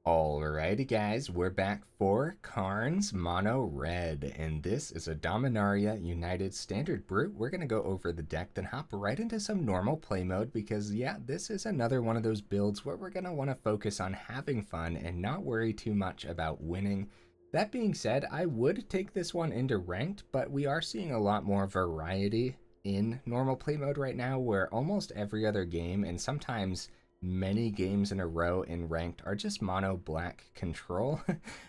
Alrighty guys, we're back for Karn's Mono Red, and this is a Dominaria United Standard Brute. We're going to go over the deck, then hop right into some normal play mode because yeah, this is another one of those builds where we're going to want to focus on having fun and not worry too much about winning. That being said, I would take this one into ranked, but we are seeing a lot more variety in normal play mode right now where almost every other game and sometimes many games in a row in ranked are just mono black control.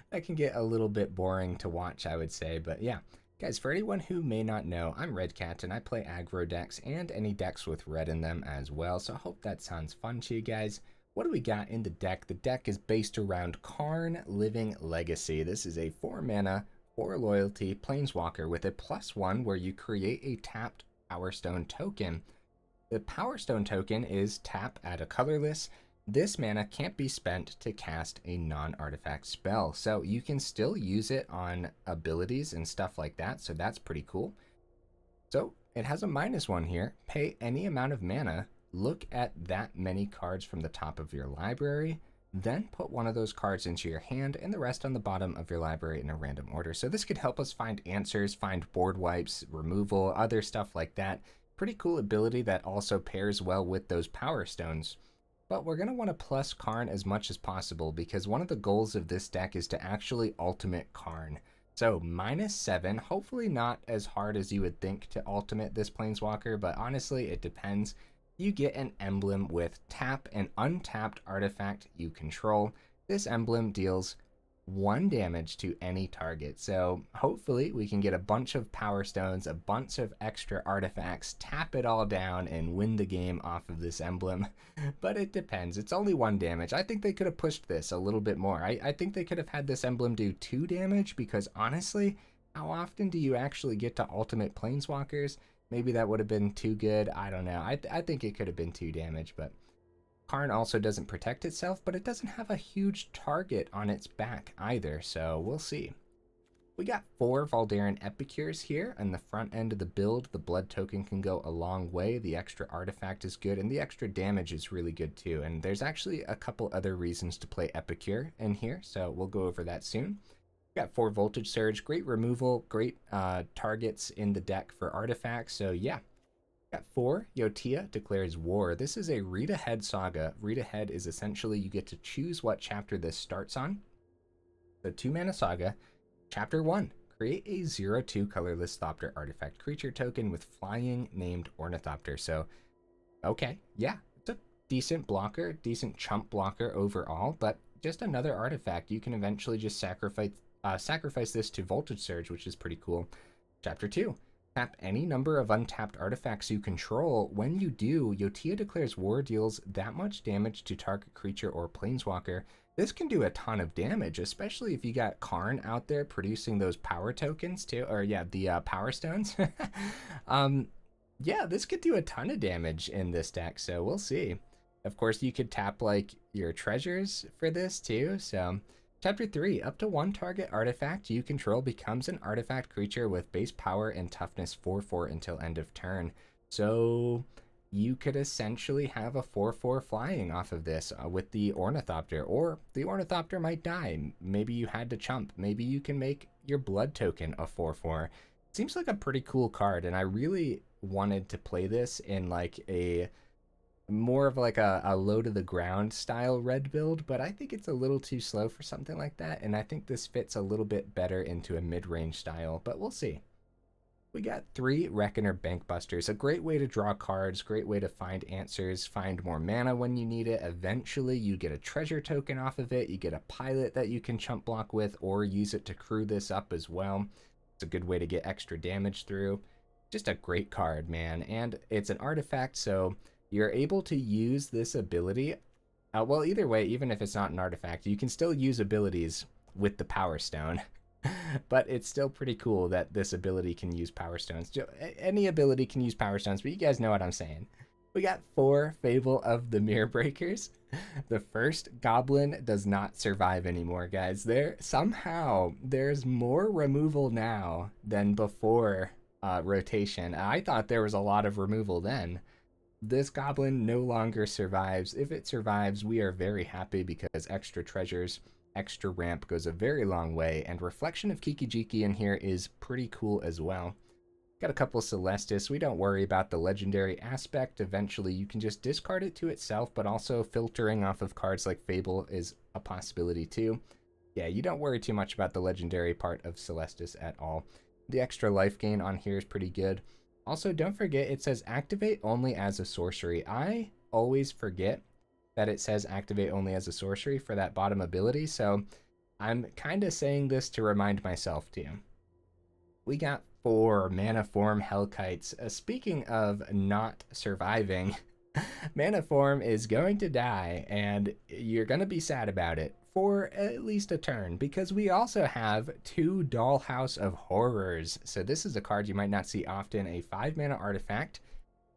That can get a little bit boring to watch, I would say, but yeah. Guys, for anyone who may not know, I'm Redcat and I play aggro decks and any decks with red in them as well, so I hope that sounds fun to you guys. What do we got in the deck? The deck is based around Karn Living Legacy. This is a 4 mana, 4 loyalty planeswalker with a +1 where you create a tapped Power Stone token. The Power Stone token is tap, add a colorless. This mana can't be spent to cast a non-artifact spell, so you can still use it on abilities and stuff like that, so that's pretty cool. So it has a -1 here. Pay any amount of mana, look at that many cards from the top of your library, then put one of those cards into your hand and the rest on the bottom of your library in a random order. So this could help us find answers, find board wipes, removal, other stuff like that. Pretty cool ability that also pairs well with those Power Stones. But we're going to want to plus Karn as much as possible because one of the goals of this deck is to actually ultimate Karn. So -7, hopefully not as hard as you would think to ultimate this Planeswalker, but honestly it depends. You get an emblem with tap an untapped artifact you control. This emblem deals 1 damage to any target. So hopefully we can get a bunch of Power Stones, a bunch of extra artifacts, tap it all down, and win the game off of this emblem. But it depends. It's only 1 damage. I think they could have pushed this a little bit more. I think they could have had this emblem do 2 damage because honestly, how often do you actually get to ultimate Planeswalkers? Maybe that would have been too good. I don't know. I think it could have been 2 damage, but Karn also doesn't protect itself, but it doesn't have a huge target on its back either, so we'll see. We got 4 Voldaren Epicures here on the front end of the build. The blood token can go a long way. The extra artifact is good, and the extra damage is really good too. And there's actually a couple other reasons to play Epicure in here, so we'll go over that soon. We got 4 Voltage Surge, great removal, great targets in the deck for artifacts, so yeah. Got 4, Yotia Declares War. This is a read ahead saga. Read ahead is essentially you get to choose what chapter this starts on. So 2 mana saga. Chapter 1. Create a 0/2 colorless Thopter artifact creature token with flying named Ornithopter. So, okay, yeah, it's a decent blocker, decent chump blocker overall, but just another artifact. You can eventually just sacrifice this to Voltage Surge, which is pretty cool. Chapter 2. Tap any number of untapped artifacts you control. When you do, Yotia Declares War deals that much damage to target creature or planeswalker. This can do a ton of damage, especially if you got Karn out there producing those power tokens too, or yeah, the power stones. Yeah, this could do a ton of damage in this deck, so we'll see. Of course, you could tap like your treasures for this too, so Chapter 3. Up to 1 target artifact you control becomes an artifact creature with base power and toughness 4/4 until end of turn. So you could essentially have a 4/4 flying off of this with the Ornithopter, or the Ornithopter might die. Maybe you had to chump. Maybe you can make your blood token a 4/4. Seems like a pretty cool card, and I really wanted to play this in like a more of like a low to the ground style red build, but I think it's a little too slow for something like that, and I think this fits a little bit better into a mid-range style, but we'll see. We got 3 Reckoner Bankbusters, a great way to draw cards, great way to find answers, find more mana when you need it. Eventually you get a treasure token off of it, you get a pilot that you can chump block with, or use it to crew this up as well. It's a good way to get extra damage through. Just a great card, man, and it's an artifact, so you're able to use this ability. Well, either way, even if it's not an artifact, you can still use abilities with the Power Stone. But it's still pretty cool that this ability can use Power Stones. Any ability can use Power Stones, but you guys know what I'm saying. We got 4 Fable of the Mirror Breakers. The first goblin does not survive anymore, guys. Somehow there's more removal now than before rotation. I thought there was a lot of removal then. This goblin no longer survives. If it survives, we are very happy because extra treasures, extra ramp goes a very long way, and Reflection of Kikijiki in here is pretty cool as well. Got a couple Celestus. We don't worry about the legendary aspect. Eventually, you can just discard it to itself, but also filtering off of cards like Fable is a possibility too. Yeah, you don't worry too much about the legendary part of Celestus at all. The extra life gain on here is pretty good. Also, don't forget it says activate only as a sorcery. I always forget that it says activate only as a sorcery for that bottom ability, so I'm kind of saying this to remind myself too. We got 4 Manaform Hellkites. Speaking of not surviving, Manaform is going to die, and you're going to be sad about it for at least a turn, because we also have 2 Dollhouse of Horrors. So this is a card you might not see often, a 5-mana artifact.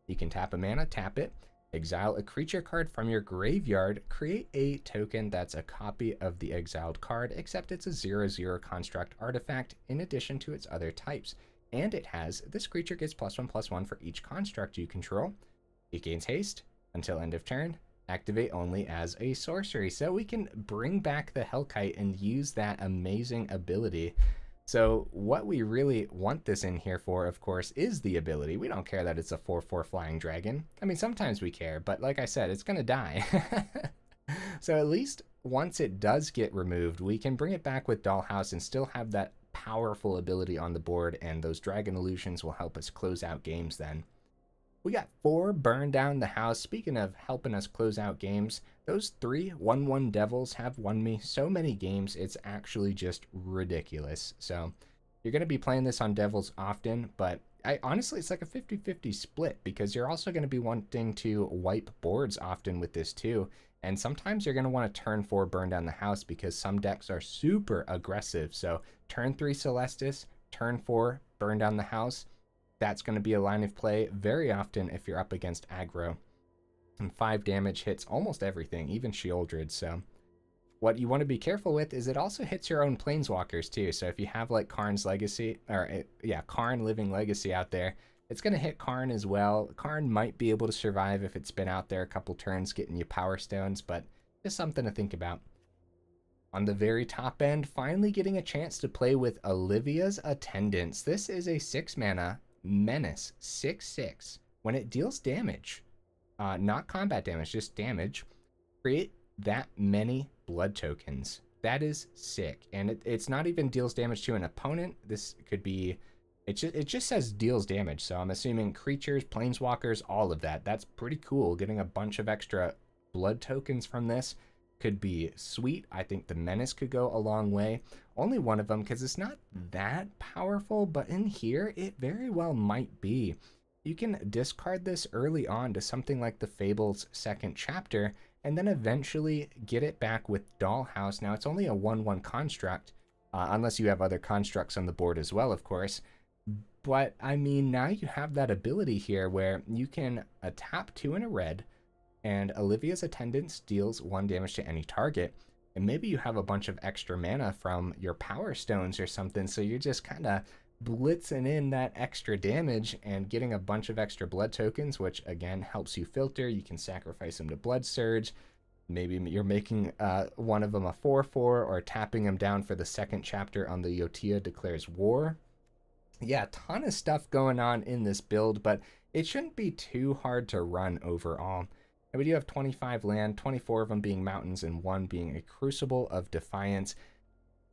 You can tap a mana, tap it, exile a creature card from your graveyard, create a token that's a copy of the exiled card, except it's a 0/0 construct artifact in addition to its other types. And it has, this creature gets +1/+1 for each construct you control. It gains haste until end of turn, activate only as a sorcery. So we can bring back the Hellkite and use that amazing ability. So what we really want this in here for, of course, is the ability. We don't care that it's a 4/4 flying dragon. I mean, sometimes we care, but like I said, it's going to die. So at least once it does get removed, we can bring it back with Dollhouse and still have that powerful ability on the board, and those dragon illusions will help us close out games then. We got 4 Burn Down the House. Speaking of helping us close out games, those 3 1/1 devils have won me so many games, it's actually just ridiculous. So you're going to be playing this on devils often, but honestly, it's like a 50-50 split, because you're also going to be wanting to wipe boards often with this too. And sometimes you're going to want to turn 4 Burn Down the House, because some decks are super aggressive. So turn 3 Celestus, turn 4 Burn Down the House. That's going to be a line of play very often if you're up against aggro. And 5 damage hits almost everything, even Sheoldred. So what you want to be careful with is it also hits your own planeswalkers too. So if you have like Karn's Legacy, or Karn Living Legacy out there, it's going to hit Karn as well. Karn might be able to survive if it's been out there a couple turns getting you Power Stones, but just something to think about. On the very top end, finally getting a chance to play with Olivia's Attendants. This is a 6-mana menace, 6/6. When it deals damage, not combat damage, just damage, create that many blood tokens. That is sick. And it's not even deals damage to an opponent. This could be, it just says deals damage. So I'm assuming creatures, planeswalkers, all of that. That's pretty cool. Getting a bunch of extra blood tokens from this could be sweet. I think the menace could go a long way. Only one of them, because it's not that powerful, but in here it very well might be. You can discard this early on to something like the Fable's 2nd chapter, and then eventually get it back with Dollhouse. Now it's only a 1/1 construct, unless you have other constructs on the board as well, of course. But I mean, now you have that ability here where you can tap 2 in a red, and Olivia's Attendants deals 1 damage to any target. And maybe you have a bunch of extra mana from your Power Stones or something, so you're just kind of blitzing in that extra damage and getting a bunch of extra blood tokens, which again helps you filter. You can sacrifice them to Blood Surge. Maybe you're making one of them a 4/4 or tapping them down for the 2nd chapter on the Yotia Declares War. Yeah, a ton of stuff going on in this build, but it shouldn't be too hard to run overall. And we do have 25 land, 24 of them being mountains, and 1 being a Crucible of Defiance.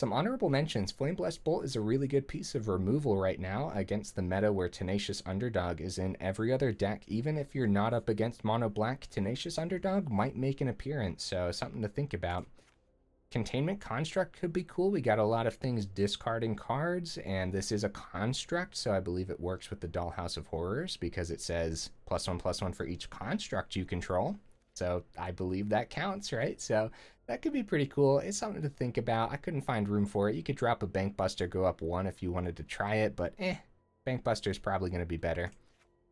Some honorable mentions. Flame Blessed Bolt is a really good piece of removal right now against the meta where Tenacious Underdog is in every other deck. Even if you're not up against Mono Black, Tenacious Underdog might make an appearance, so something to think about. Containment Construct could be cool. We got a lot of things discarding cards, and this is a construct, so I believe it works with the Dollhouse of Horrors because it says +1/+1 for each construct you control. So I believe that counts, right? So that could be pretty cool. It's something to think about. I couldn't find room for it. You could drop a Bankbuster, go up 1 if you wanted to try it, but Bankbuster is probably going to be better.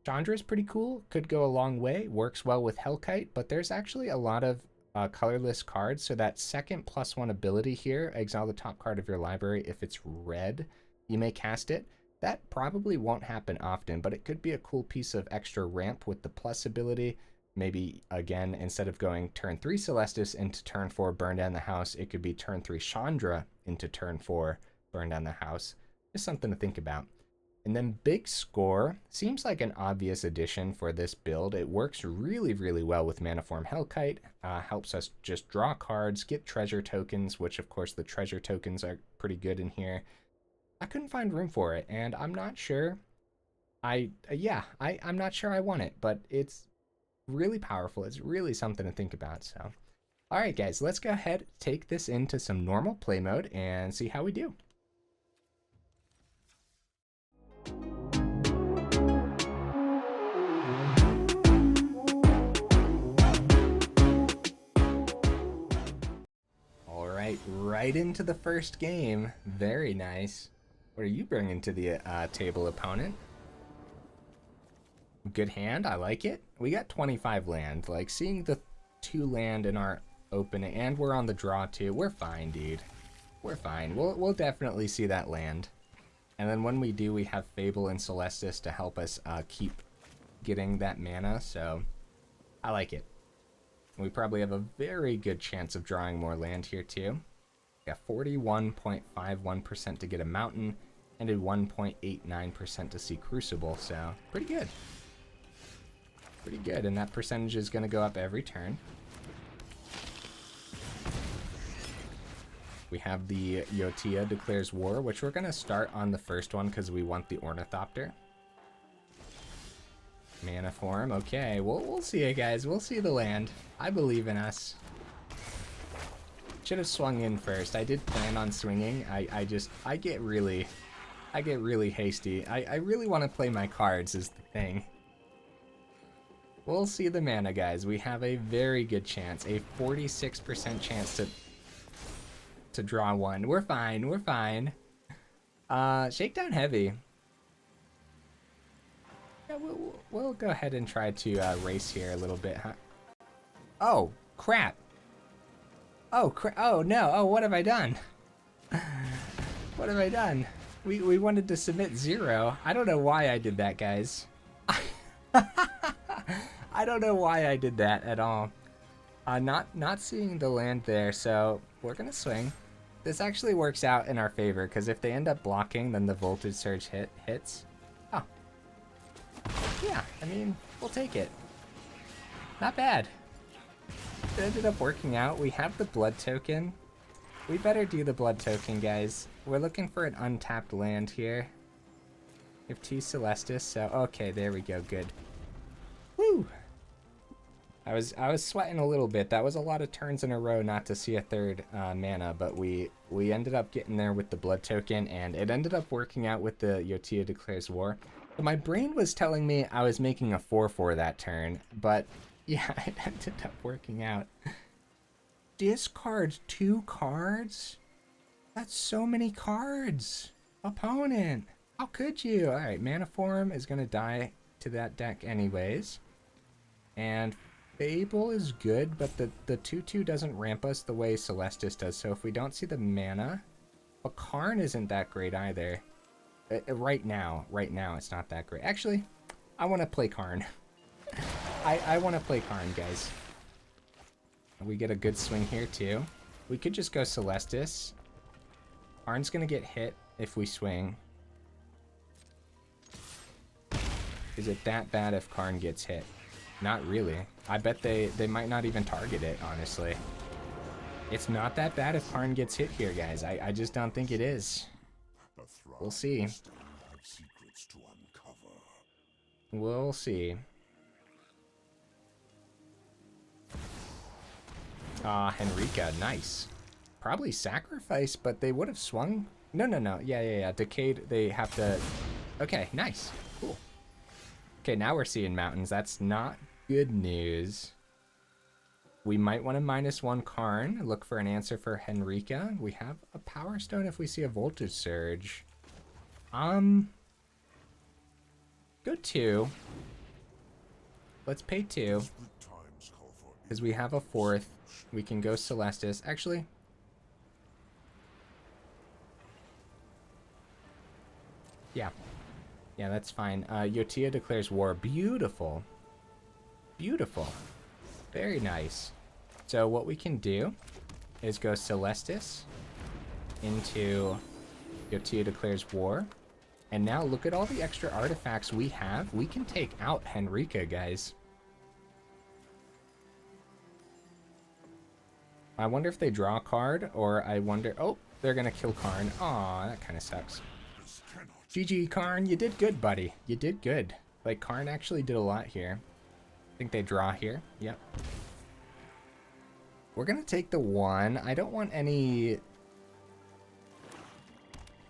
Chandra is pretty cool. Could go a long way. Works well with Hellkite, but there's actually a lot of colorless cards, so that 2nd +1 ability here, exile the top card of your library. If it's red, you may cast it. That probably won't happen often, but it could be a cool piece of extra ramp with the plus ability. Maybe, again, instead of going turn 3 Celestus into turn 4 Burn Down the House, it could be turn 3 Chandra into turn 4 Burn Down the House. Just something to think about. And then Big Score seems like an obvious addition for this build. It works really, really well with Manaform Hellkite. Helps us just draw cards, get treasure tokens, which of course the treasure tokens are pretty good in here. I couldn't find room for it, and I'm not sure. I'm not sure I want it, but it's really powerful. It's really something to think about. So, all right, guys, let's go ahead, take this into some normal play mode and see how we do. All right, right into the first game. Very nice. What are you bringing to the table, opponent? Good hand, I like it. We got 25 land. Like, seeing the 2 land in our opening, and we're on the draw too. We're fine, dude. We're fine. We'll definitely see that land. And then when we do, we have Fable and Celestus to help us keep getting that mana, so I like it. We probably have a very good chance of drawing more land here too. We got 41.51% to get a mountain, and a 1.89% to see Crucible, so pretty good. Pretty good, and that percentage is going to go up every turn. We have the Yotia Declares War, which we're going to start on the first one because we want the Ornithopter. Manaform, okay, we'll see it, guys. We'll see the land. I believe in us. Should have swung in first. I did plan on swinging. I get really hasty. I really want to play my cards is the thing. We'll see the mana, guys. We have a very good chance, a 46% chance to draw one. We're fine. We're fine. Shakedown heavy. Yeah, we'll go ahead and try to race here a little bit, huh? Oh, crap. Oh, oh, no. Oh, what have I done? What have I done? We wanted to submit 0. I don't know why I did that, guys. I don't know why I did that at all. Not seeing the land there, so we're gonna swing. This actually works out in our favor, because if they end up blocking, then the Voltage Surge hits. Oh. Yeah, I mean, we'll take it. Not bad. It ended up working out. We have the Blood Token. We better do the Blood Token, guys. We're looking for an untapped land here. We have 2 Celestus, so okay, there we go, good. Woo! I was sweating a little bit. That was a lot of turns in a row not to see a third mana, but we ended up getting there with the Blood Token, and it ended up working out with the Yotia Declares War. But my brain was telling me I was making a 4/4 that turn, but yeah, it ended up working out. Discard 2 cards? That's so many cards. Opponent, how could you? All right, Manaform is going to die to that deck anyways. And Fable is good, but the 2/2 doesn't ramp us the way Celestus does. So if we don't see the mana, but Karn isn't that great either. Right now, it's not that great. Actually, I want to play Karn. I want to play Karn, guys. We get a good swing here too. We could just go Celestus. Karn's gonna get hit if we swing. Is it that bad if Karn gets hit? Not really. I bet they might not even target it, honestly. It's not that bad if Karn gets hit here, guys. I just don't think it is. We'll see. We'll see. Henrika, nice. Probably sacrifice, but they would have swung. No. Yeah. Decayed, they have to... Okay, nice. Cool. Okay, now we're seeing mountains. That's not good news. We might want to -1 Karn. Look for an answer for Henrika. We have a Power Stone if we see a Voltage Surge. Go 2. Let's pay 2. Because we have a 4th. We can go Celestus. Actually... Yeah, Yeah, that's fine. Yotia Declares War. Beautiful. Beautiful. Very nice. So what we can do is go Celestus into Yotia Declares War. And now look at all the extra artifacts we have. We can take out Henrika, guys. I wonder if they draw a card, or I wonder... Oh, they're going to kill Karn. Aw, that kind of sucks. GG, Karn. You did good, buddy. You did good. Like, Karn actually did a lot here. I think they draw here. Yep. We're going to take the 1. I don't want any,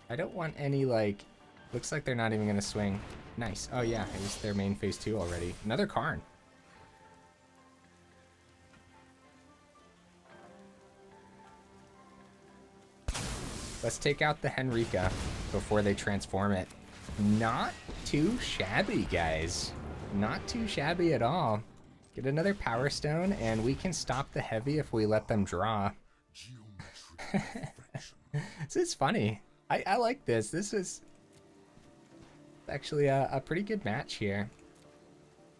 like... Looks like they're not even going to swing. Nice. Oh, yeah. It was their main phase 2 already. Another Karn. Let's take out the Henrika before they transform it. Not too shabby, guys. Not too shabby at all. Get another Power Stone, and we can stop the heavy if we let them draw. This is funny. I like this. This is actually a pretty good match here.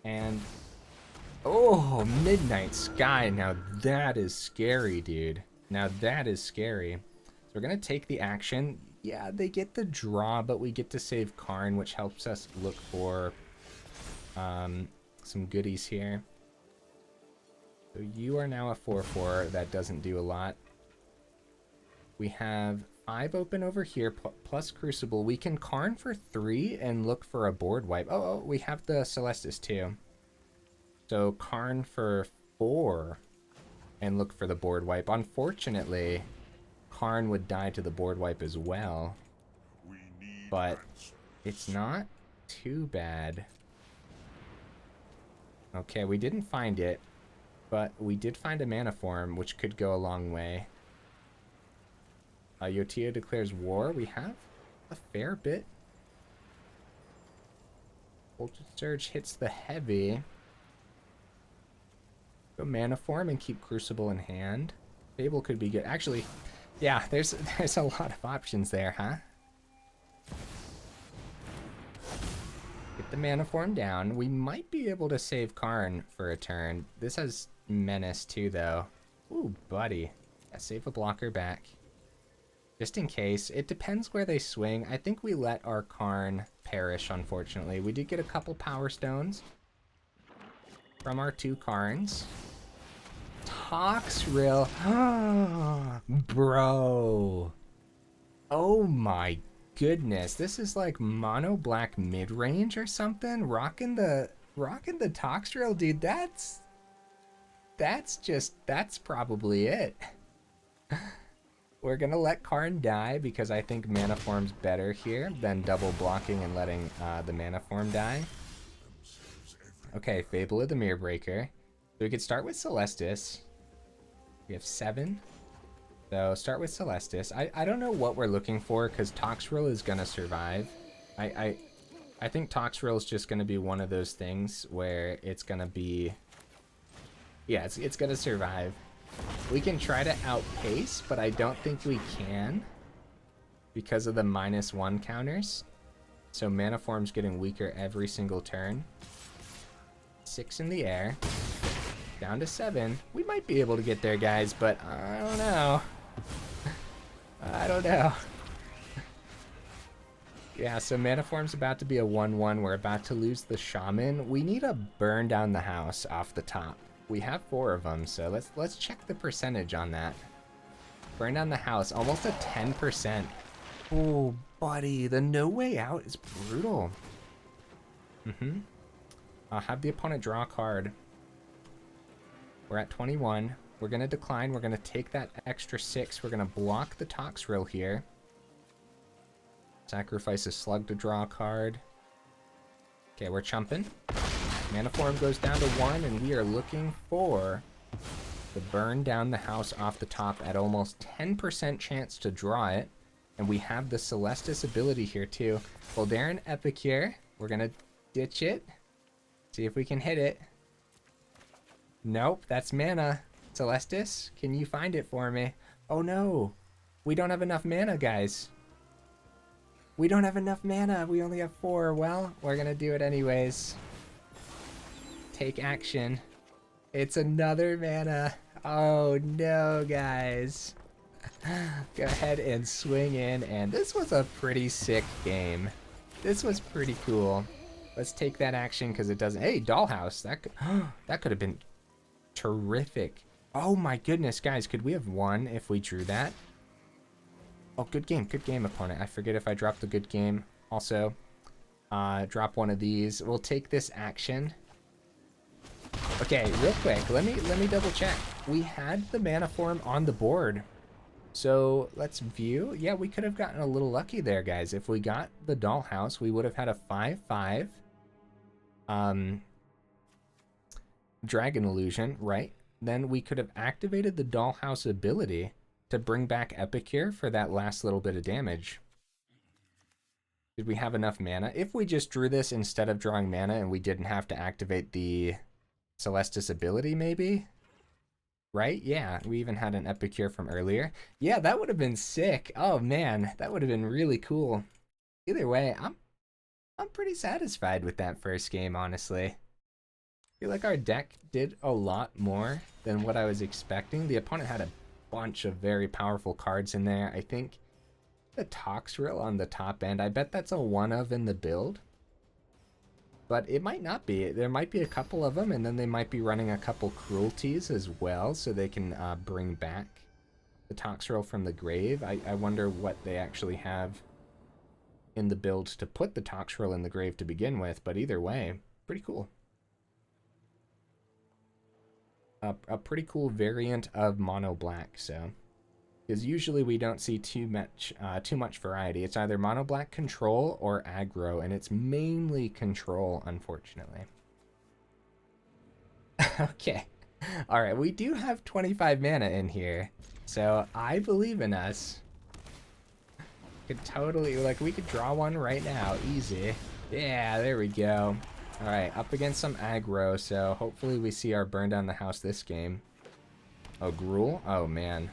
And... Oh, Midnight Sky. Now that is scary, dude. Now that is scary. So we're going to take the action. Yeah, they get the draw, but we get to save Karn, which helps us look for some goodies here. So you are now a 4/4. That doesn't do a lot. We have 5 open over here, plus Crucible. We can Karn for 3 and look for a board wipe. Oh, we have the Celestus too. So Karn for 4 and look for the board wipe. Unfortunately... Karn would die to the board wipe as well, but it's not too bad. Okay, we didn't find it, but we did find a Manaform, which could go a long way. Yotia Declares War. We have a fair bit. Voltage Surge hits the heavy. Go Manaform and keep Crucible in hand. Fable could be good. Actually... Yeah, there's a lot of options there, huh? Get the Manaform down. We might be able to save Karn for a turn. This has Menace too, though. Ooh, buddy. Yeah, save a blocker back. Just in case. It depends where they swing. I think we let our Karn perish, unfortunately. We did get a couple Power Stones from our 2 Karns. Toxrill. Bro. Oh my goodness. This is like mono black mid-range or something. Rocking the Toxrill, dude. That's probably it. We're gonna let Karn die because I think Manaform's better here than double blocking and letting the Manaform die. Okay, Fable of the Mirror Breaker. So we could start with Celestus. We have 7. So start with Celestus. I don't know what we're looking for because Toxrill is going to survive. I think Toxrill is just going to be one of those things where it's going to be... Yeah, it's going to survive. We can try to outpace, but I don't think we can because of the -1 counters. So Manaform's getting weaker every single turn. 6 in the air. Down to 7. We might be able to get there, guys, but I don't know. I don't know. Yeah, so Manaform's about to be a 1/1. We're about to lose the Shaman. We need to burn down the house off the top. We have 4 of them, so let's check the percentage on that. Burn down the house, almost a 10%. Oh, buddy, the no way out is brutal. I'll have the opponent draw a card. We're at 21. We're going to decline. We're going to take that extra 6. We're going to block the Toxrill here. Sacrifice a Slug to draw a card. Okay, we're chumping. Manaform goes down to 1, and we are looking for the burn down the house off the top at almost 10% chance to draw it. And we have the Celestus ability here too. Voldaren Epicure. We're going to ditch it. See if we can hit it. Nope, that's mana. Celestus, can you find it for me? Oh no, we don't have enough mana, guys. We don't have enough mana. We only have 4. Well, we're gonna do it anyways. Take action. It's another mana. Oh no, guys. Go ahead and swing in, and this was a pretty sick game. This was pretty cool. Let's take that action because it doesn't. Hey, Dollhouse. That could have been terrific. Oh my goodness, guys. Could we have won if we drew that? Oh, good game, opponent. I forget if I dropped the good game. Also, drop one of these. We'll take this action. Okay, real quick, let me double check. We had the Manaform on the board. So let's view. Yeah, we could have gotten a little lucky there, guys. If we got the Dollhouse, we would have had a 5/5 Dragon Illusion, right? Then we could have activated the Dollhouse ability to bring back Epicure for that last little bit of damage. Did we have enough mana? If we just drew this instead of drawing mana and we didn't have to activate the Celestus ability, maybe? Right? Yeah, we even had an Epicure from earlier. Yeah, that would have been sick. Oh man, that would have been really cool. Either way, I'm pretty satisfied with that first game, honestly. I feel like our deck did a lot more than what I was expecting. The opponent had a bunch of very powerful cards in there. I think the Toxrill on the top end, I bet that's a one of in the build. But it might not be. There might be a couple of them, and then they might be running a couple cruelties as well, so they can bring back the Toxrill from the grave. I wonder what they actually have in the build to put the Toxrill in the grave to begin with, but either way, pretty cool. A pretty cool variant of mono black, so because usually we don't see too much variety. It's either mono black control or aggro, and it's mainly control, unfortunately. Okay, all right, we do have 25 mana in here, so I believe in us. Could totally, like, we could draw one right now, easy. Yeah, there we go. All right, up against some aggro, so hopefully we see our burn down the house this game. Oh, Gruul? Oh, man.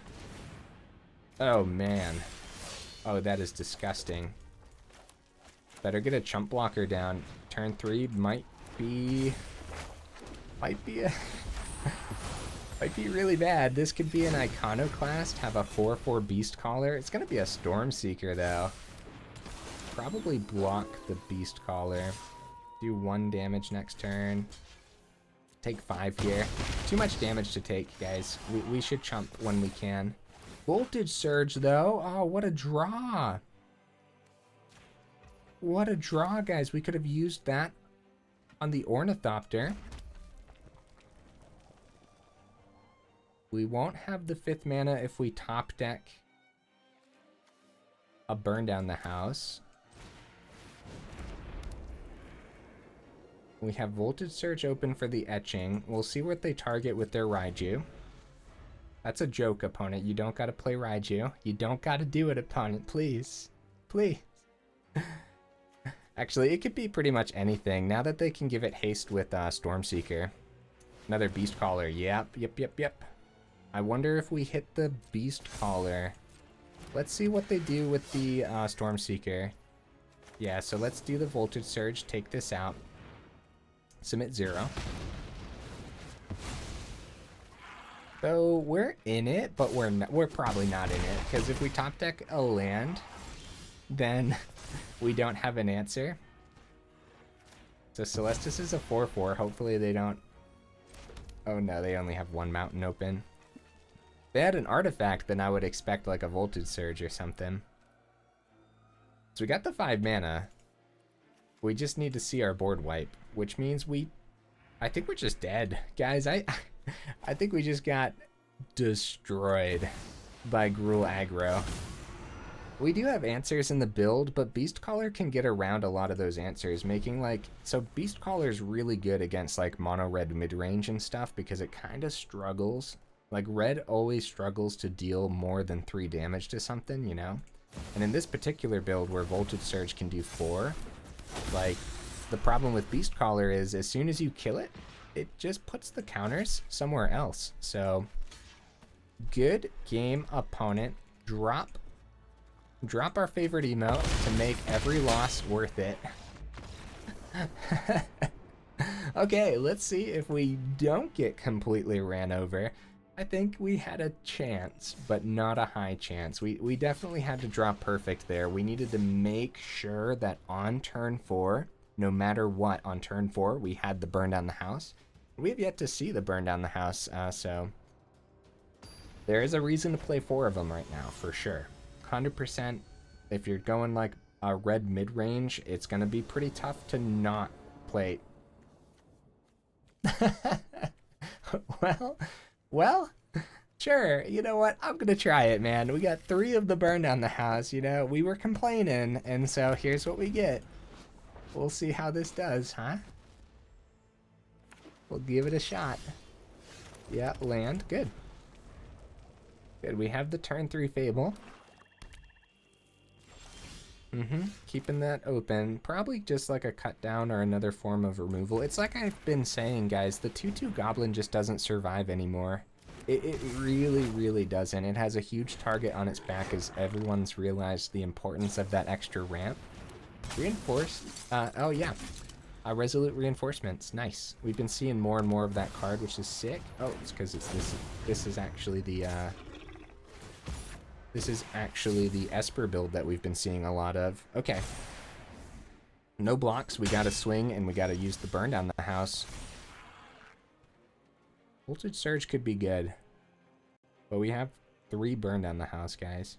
Oh, man. Oh, that is disgusting. Better get a chump blocker down. Turn 3 might be might be really bad. This could be an Iconoclast, have a 4/4 Beast Caller. It's going to be a Stormseeker, though. Probably block the Beast Caller. Do 1 damage next turn. Take 5 here. Too much damage to take, guys. We should chump when we can. Voltage Surge, though. Oh, what a draw. What a draw, guys. We could have used that on the Ornithopter. We won't have the 5th mana if we top deck a burn down the house. We have Voltage Surge open for the Etching. We'll see what they target with their Raiju. That's a joke, opponent. You don't gotta play Raiju. You don't gotta do it, opponent. Please. Please. Actually, it could be pretty much anything. Now that they can give it haste with Stormseeker. Another Beast Caller. Yep. I wonder if we hit the Beast Caller. Let's see what they do with the Stormseeker. Yeah, so let's do the Voltage Surge. Take this out. Submit 0. So we're in it, but we're probably not in it, because if we top deck a land, then we don't have an answer. So Celestus is a 4/4. Hopefully they don't. Oh no, they only have 1 mountain open. If they had an artifact, then I would expect like a Voltage Surge or something. So we got the 5 mana. We just need to see our board wipe, which means I think we're just dead. Guys, I think we just got destroyed by Gruul aggro. We do have answers in the build, but Beast Caller can get around a lot of those answers, making like, so Beast Caller is really good against like mono red mid-range and stuff because it kind of struggles. Like red always struggles to deal more than 3 damage to something, you know? And in this particular build where Voltage Surge can do 4, like, the problem with Beast Caller is as soon as you kill it, it just puts the counters somewhere else. So, good game, opponent. Drop drop our favorite emote to make every loss worth it. Okay, let's see if we don't get completely ran over. I think we had a chance, but not a high chance. We definitely had to draw perfect there. We needed to make sure that on turn 4, no matter what, on turn 4, we had the burn down the house. We have yet to see the burn down the house, so there is a reason to play 4 of them right now, for sure. 100%, if you're going like a red mid-range, it's going to be pretty tough to not play. Well, sure, you know what? I'm gonna try it, man. We got 3 of the burn down the house, you know? We were complaining, and so here's what we get. We'll see how this does, huh? We'll give it a shot. Yeah, land. Good. Good, we have the turn 3 Fable. Keeping that open. Probably just like a cut down or another form of removal. It's like I've been saying, guys, the 2/2 Goblin just doesn't survive anymore. It really, really doesn't. It has a huge target on its back as everyone's realized the importance of that extra ramp. Reinforced. Oh yeah. Resolute Reinforcements. Nice. We've been seeing more and more of that card, which is sick. Oh, it's because this is actually the Esper build that we've been seeing a lot of. Okay. No blocks. We gotta swing and we gotta use the burn down the house. Voltage Surge could be good. But we have 3 burn down the house, guys.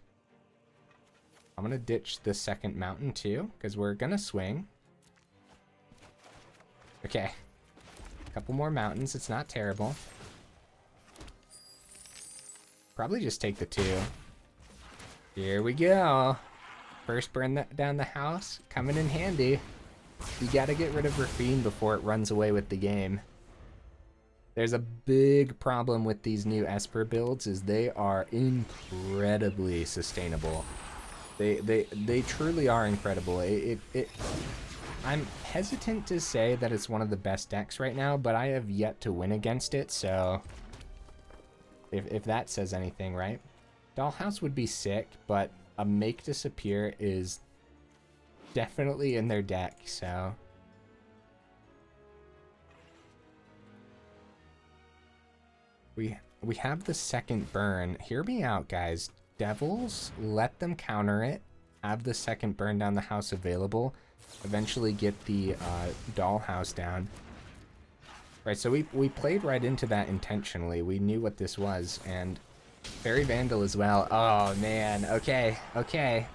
I'm gonna ditch the second mountain too, because we're gonna swing. Okay. A couple more mountains. It's not terrible. Probably just take the 2. Here we go. First burn down the house, coming in handy. You gotta get rid of Rafine before it runs away with the game. There's a big problem with these new Esper builds is they are incredibly sustainable. They truly are incredible. I'm hesitant to say that it's one of the best decks right now, but I have yet to win against it, so if that says anything, right? Dollhouse would be sick, but a Make Disappear is definitely in their deck, so. We have the second burn. Hear me out, guys. Devils, let them counter it. Have the second burn down the house available. Eventually get the Dollhouse down. Right, so we played right into that intentionally. We knew what this was, and Fairy Vandal as well. Oh, man. Okay, okay.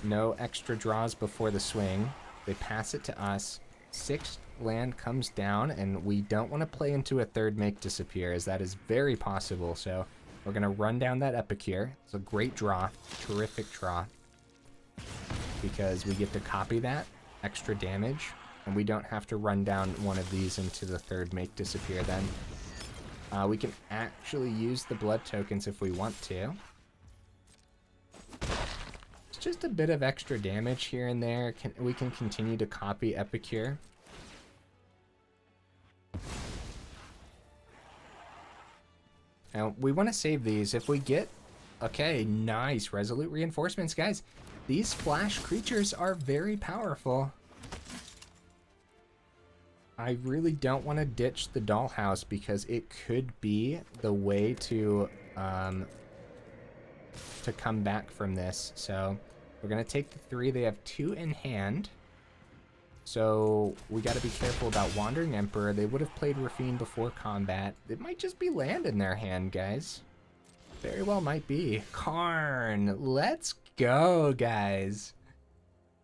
No extra draws before the swing. They pass it to us. 6th land comes down, and we don't want to play into a 3rd Make Disappear, as that is very possible. So we're going to run down that Epicure. It's a great draw. Terrific draw. Because we get to copy that. Extra damage. And we don't have to run down one of these into the 3rd Make Disappear then. We can actually use the blood tokens if we want to. It's just a bit of extra damage here and there. We can continue to copy Epicure. Now, we want to save these. If we get... Okay, nice. Resolute Reinforcements. Guys, these flash creatures are very powerful. I really don't want to ditch the Dollhouse because it could be the way to come back from this. So we're going to take the 3. They have 2 in hand. So we got to be careful about Wandering Emperor. They would have played Rafine before combat. It might just be land in their hand, guys. Very well might be. Karn. Let's go, guys.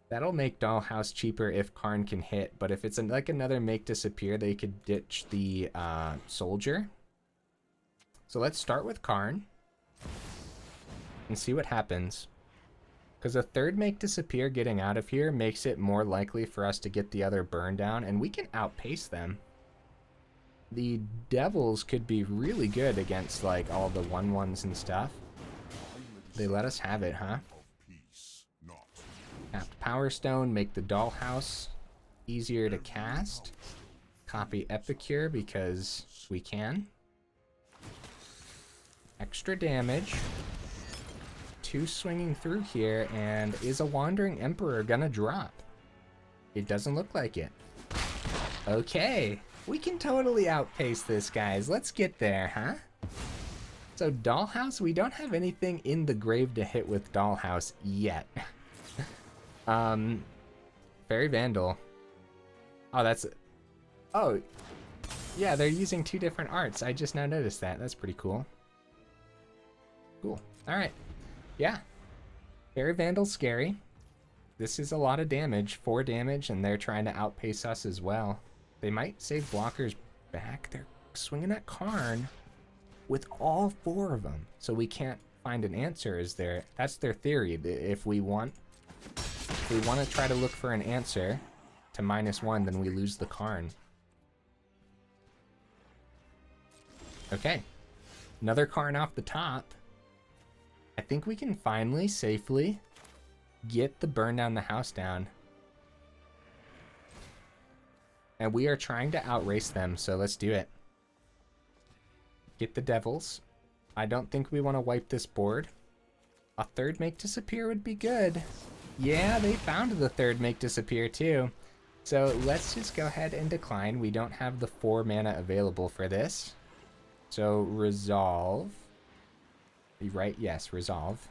That'll make Dollhouse cheaper if Karn can hit, but if it's like another Make Disappear, they could ditch the Soldier. So let's start with Karn and see what happens. Because a 3rd Make Disappear getting out of here makes it more likely for us to get the other burn down, and we can outpace them. The Devils could be really good against like all the 1/1s and stuff. They let us have it, huh? Tap Power Stone, make the Dollhouse easier to cast. Copy Epicure because we can. Extra damage. 2 swinging through here, and is a Wandering Emperor gonna drop? It doesn't look like it. Okay, we can totally outpace this, guys. Let's get there, huh? So Dollhouse, we don't have anything in the grave to hit with Dollhouse yet. Fairy Vandal. Oh, that's... Oh, yeah, they're using 2 different arts. I just now noticed that. That's pretty cool. Cool. All right. Yeah. Fairy Vandal's scary. This is a lot of damage. 4 damage, and they're trying to outpace us as well. They might save blockers back. They're swinging at Karn with all 4 of them. So we can't find an answer. That's their theory. If we want to try to look for an answer to -1, then we lose the Karn. Okay. Another Karn off the top. I think we can finally, safely, get the burn down the house down. And we are trying to outrace them, so let's do it. Get the devils. I don't think we want to wipe this board. A 3rd Make Disappear would be good. Yeah, they found the 3rd Make Disappear too. So let's just go ahead and decline. We don't have the 4 mana available for this. So resolve. Right, yes, resolve.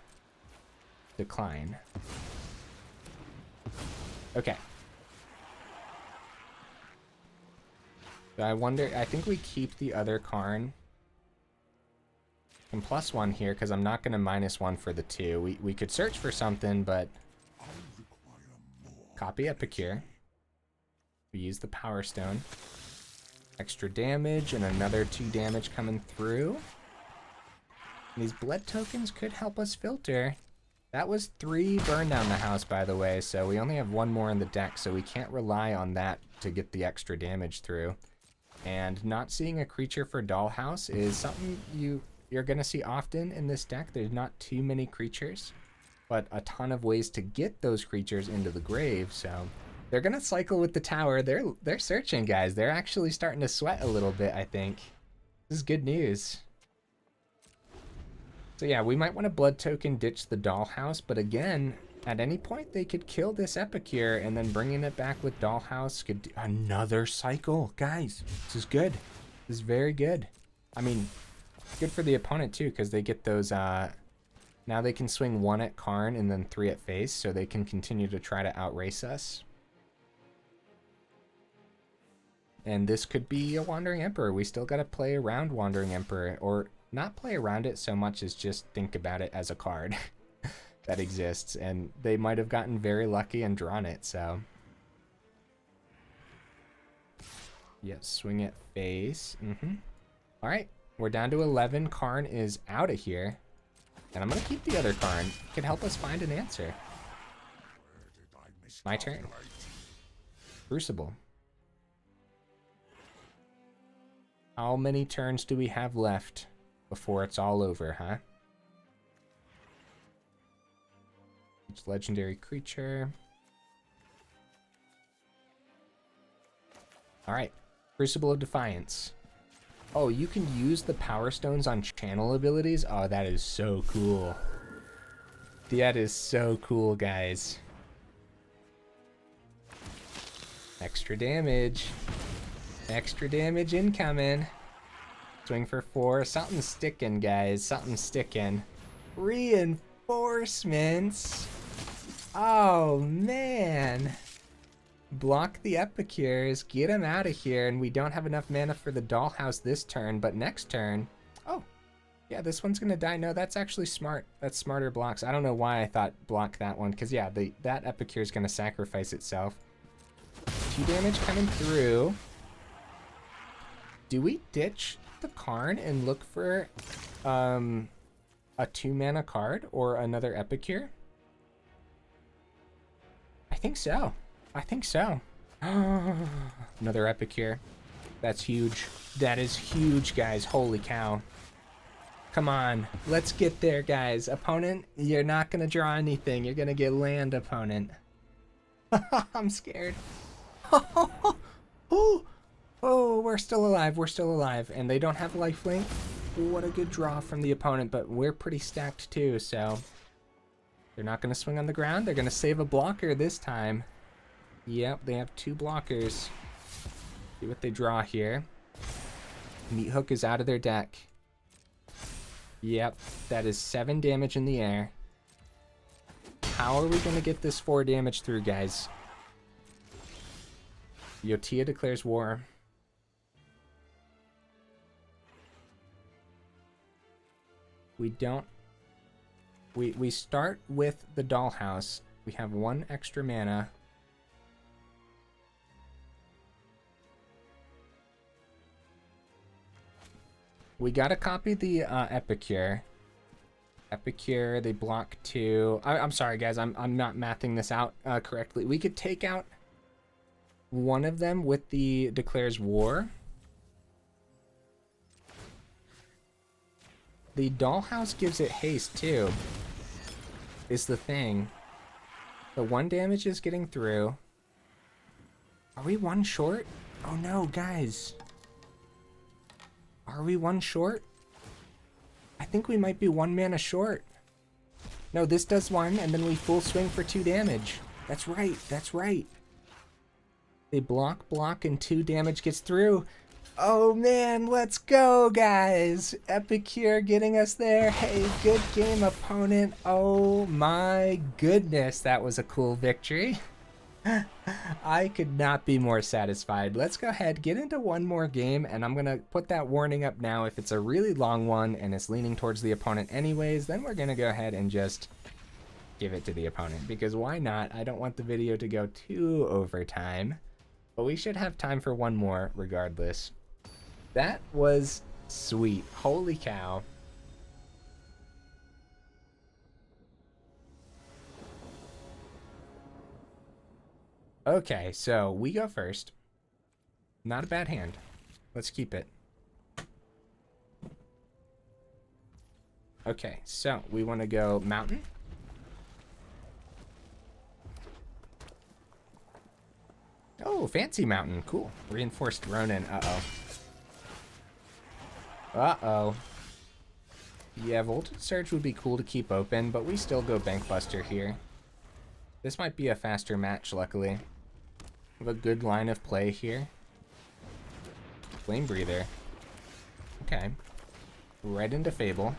Decline. Okay. So I wonder, I think we keep the other Karn. And +1 here, because I'm not going to -1 for the 2. We could search for something, but... Copy Epicure. We use the Power Stone. Extra damage, and another 2 damage coming through. And these blood tokens could help us filter. That was 3 burn down the house, by the way, so we only have 1 more in the deck, so we can't rely on that to get the extra damage through. And not seeing a creature for Dollhouse is something you're going to see often in this deck. There's not too many creatures, but a ton of ways to get those creatures into the grave, so they're going to cycle with the tower. They're searching, guys. They're actually starting to sweat a little bit, I think. This is good news. So yeah, we might want to blood token ditch the Dollhouse, but again, at any point they could kill this Epicure, and then bringing it back with Dollhouse could do another cycle. Guys, this is good. This is very good. I mean, good for the opponent too, because they get those, now they can swing 1 at Karn and then 3 at face, so they can continue to try to outrace us. And this could be a Wandering Emperor. We still got to play around Wandering Emperor, or not play around it so much as just think about it as a card that exists. And they might have gotten very lucky and drawn it, so. Yes, swing it face. All right, we're down to 11. Karn is out of here. And I'm going to keep the other Karn. It could help us find an answer. My turn. Crucible. How many turns do we have left before it's all over, huh? Each legendary creature. All right, Crucible of Defiance. Oh, you can use the Power Stones on channel abilities? Oh, that is so cool. That is so cool, guys. Extra damage. Extra damage incoming. Swing for 4. Something's sticking, guys. Something's sticking. Reinforcements. Oh, man. Block the Epicures. Get them out of here. And we don't have enough mana for the Dollhouse this turn, but next turn... Oh, yeah, this one's going to die. No, that's actually smart. That's smarter blocks. I don't know why I thought block that one, because, yeah, that Epicure is going to sacrifice itself. 2 damage coming through. Do we ditch the Karn and look for a 2-mana card or another Epicure? I think so. I think so. Another Epicure. That's huge. That is huge, guys. Holy cow. Come on. Let's get there, guys. Opponent, you're not going to draw anything. You're going to get land, opponent. I'm scared. Oh, we're still alive. We're still alive. And they don't have lifelink. what a good draw from the opponent, but we're pretty stacked too, so they're not going to swing on the ground. They're going to save a blocker this time. Yep, they have 2 blockers. See what they draw here. Meat Hook is out of their deck. Yep, that is 7 damage in the air. How are we going to get this 4 damage through, guys? Yotia Declares War. We don't... We start with the Dollhouse. We have 1 extra mana. We gotta copy the Epicure. Epicure, they block 2. I'm sorry, guys. I'm not mathing this out correctly. We could take out one of them with the Declares War. The Dollhouse gives it haste too, is the thing. The 1 damage is getting through. Are we 1 short? Oh no, guys. Are we 1 short? I think we might be 1 mana short. No, this does 1, and then we full swing for 2 damage. That's right, that's right. They block, and 2 damage gets through. Oh man, let's go, guys. Epicure getting us there. Hey, good game, opponent. Oh my goodness, that was a cool victory. I could not be more satisfied. Let's go ahead, get into one more game, and I'm going to put that warning up now. If it's a really long one and it's leaning towards the opponent anyways, then we're going to go ahead and just give it to the opponent, because why not? I don't want the video to go too over time, but we should have time for one more regardless. That was sweet. Holy cow. Okay, so we go first. Not a bad hand. Let's keep it. Okay, so we want to go mountain. Oh, fancy mountain. Cool. Reinforced Ronin. Uh-oh. Uh-oh. Yeah, Voltage Surge would be cool to keep open, but we still go Bankbuster here. This might be a faster match, luckily. We have a good line of play here. Flame Breather. Okay. Right into Fable.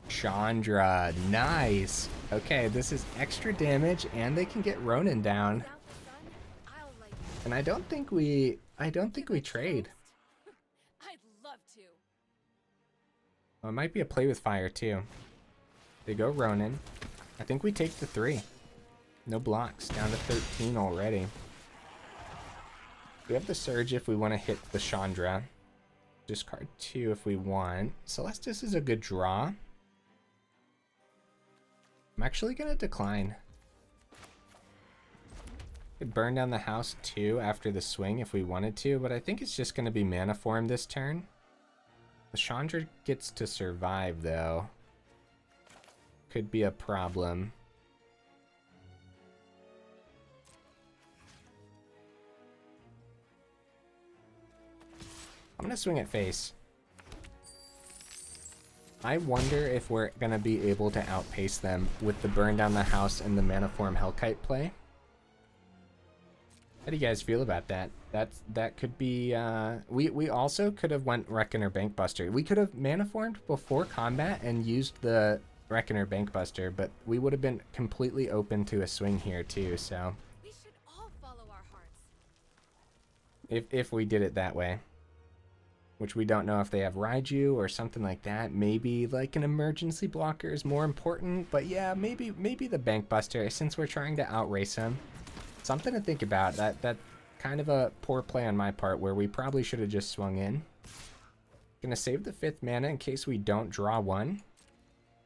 Chandra. Nice. Okay, this is extra damage, and they can get Ronin down. And I don't think we trade. I'd love to. Oh, it might be a play with fire too. They go Ronin. I think we take the 3. No blocks. Down to 13 already. We have the Surge if we want to hit the Chandra. Discard 2 if we want. Celestus is a good draw. I'm actually going to decline. Could burn down the house too after the swing if we wanted to, but I think it's just going to be Manaform this turn. The Chandra gets to survive though. Could be a problem. I'm going to swing at face. I wonder if we're going to be able to outpace them with the burn down the house and the Manaform Hellkite play. How do you guys feel about that? That could be, we also could have went Reckoner Bankbuster. We could have Manaformed before combat and used the Reckoner Bankbuster, but we would have been completely open to a swing here too, so. We should all follow our hearts. If we did it that way. Which we don't know if they have Raiju or something like that. Maybe like an emergency blocker is more important, but yeah, maybe the Bankbuster, since we're trying to outrace him. Something to think about. That kind of a poor play on my part where we probably should have just swung in. Gonna save the 5th mana in case we don't draw 1.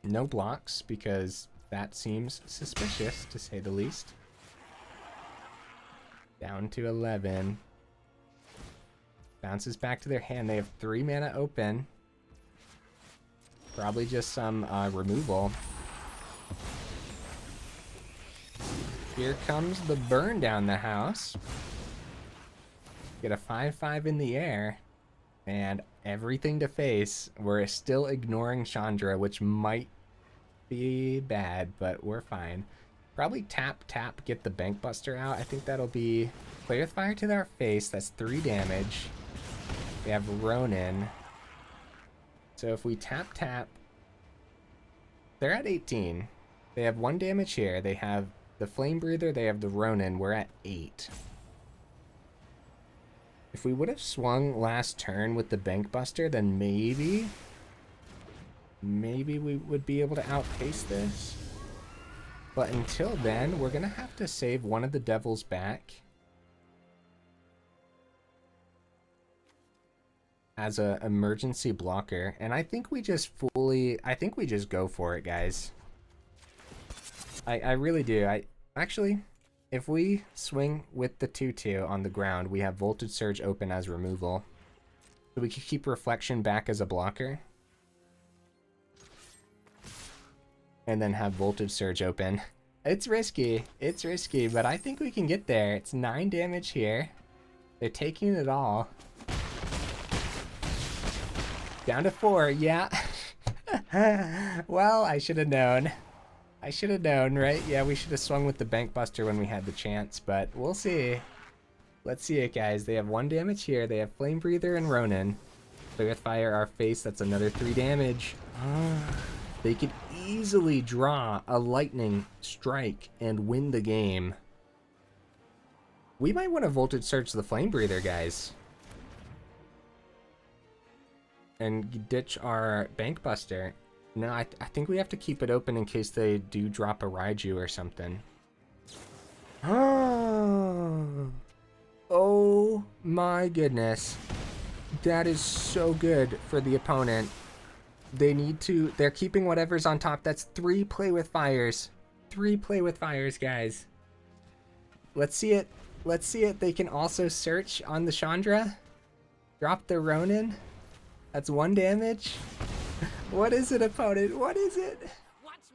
No blocks, because that seems suspicious to say the least. Down to 11. Bounces back to their hand. They have 3 mana open. Probably just some removal. Here comes the burn down the house. Get a 5/5 in the air. And everything to face. We're still ignoring Chandra, which might be bad, but we're fine. Probably tap, get the Bankbuster out. I think that'll be play with fire to our face. That's 3 damage. We have Ronin. So if we tap, they're at 18. They have 1 damage here. They have the Flame Breather. They have the Ronin. We're at 8. If we would have swung last turn with the Bankbuster, then maybe we would be able to outpace this. But until then, we're going to have to save one of the devils back as an emergency blocker. And I think we just go for it, guys. I really do. Actually, if we swing with the 2/2 on the ground, we have Voltage Surge open as removal. So we can keep Reflection back as a blocker. And then have Voltage Surge open. It's risky, but I think we can get there. It's 9 damage here. They're taking it all. Down to 4, yeah. Well, I should have known. Right? Yeah, we should have swung with the Bankbuster when we had the chance, but we'll see. Let's see it, guys. They have 1 damage here. They have Flame Breather and Ronin. Play with fire our face. That's another 3 damage. They could easily draw a lightning strike and win the game. We might want to Voltage Surge the Flame Breather, guys. And ditch our Bankbuster. No, I think we have to keep it open in case they do drop a Raiju or something. Oh my goodness. That is so good for the opponent. They're keeping whatever's on top. That's 3 Play with Fires. 3 Play with Fires, guys. Let's see it. They can also search on the Chandra. Drop the Ronin. That's 1 damage. What is it, opponent? What is it?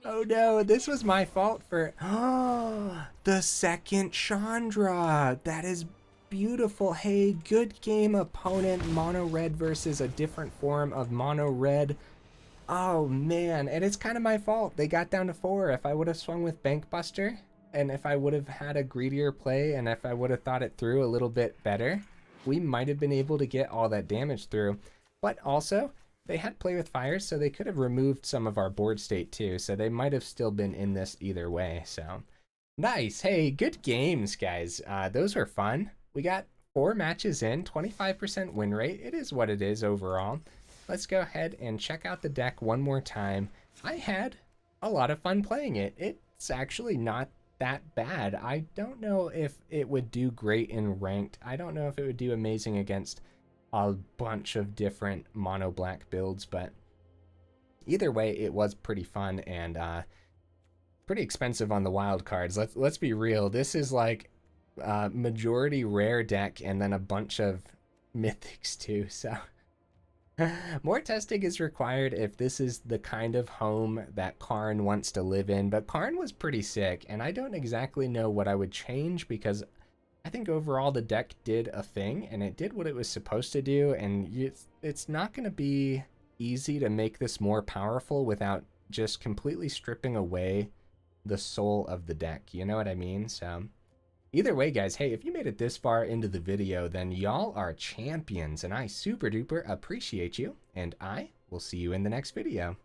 Oh no, this was my fault for... Oh, the second Chandra. That is beautiful. Hey, good game, opponent. Mono red versus a different form of mono red. Oh man, and it's kind of my fault. They got down to 4. If I would have swung with Bankbuster, and if I would have had a greedier play, and if I would have thought it through a little bit better, we might have been able to get all that damage through. But also, they had Play with Fire, so they could have removed some of our board state too, so they might have still been in this either way. So nice. Hey, good games, guys. Those were fun. We got 4 matches in, 25% win rate. It is what it is overall. Let's go ahead and check out the deck one more time. I had a lot of fun playing it. It's actually not that bad. I don't know if it would do great in ranked. I don't know if it would do amazing against a bunch of different mono black builds, but either way, it was pretty fun and pretty expensive on the wild cards. Let's be real. This is like majority rare deck and then a bunch of mythics too. So more testing is required if this is the kind of home that Karn wants to live in. But Karn was pretty sick, and I don't exactly know what I would change because I think overall the deck did a thing and it did what it was supposed to do, and it's not going to be easy to make this more powerful without just completely stripping away the soul of the deck. You know what I mean? So either way, guys, hey, if you made it this far into the video, then y'all are champions, and I super duper appreciate you, and I will see you in the next video.